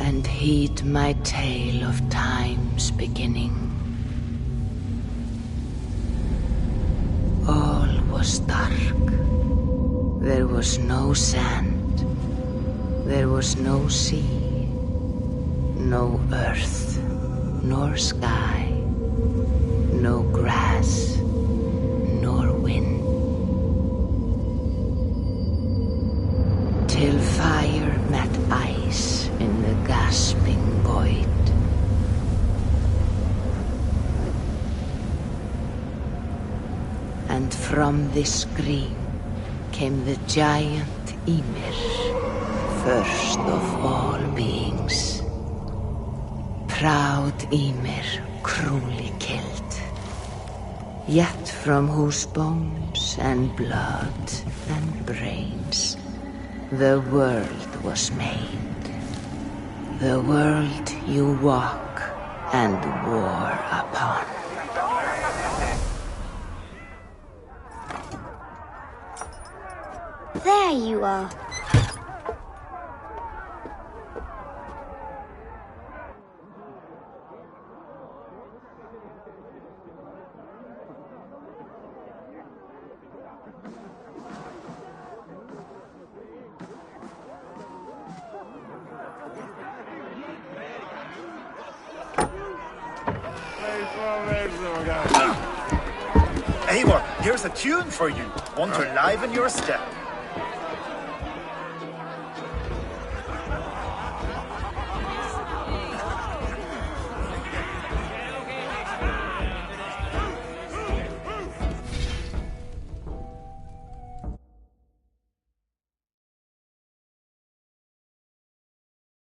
and heed my tale of time's beginning. All was dark. There was no sand. There was no sea. No earth, nor sky. No grass, nor wind. Till fire met ice in the gasping void. And from this scream came the giant Ymir, first of all beings. Proud Ymir, cruelly killed, yet from whose bones and blood and brains the world was made. The world you walk and war upon. There you are. Eivor, here's a tune for you. Want to liven your step?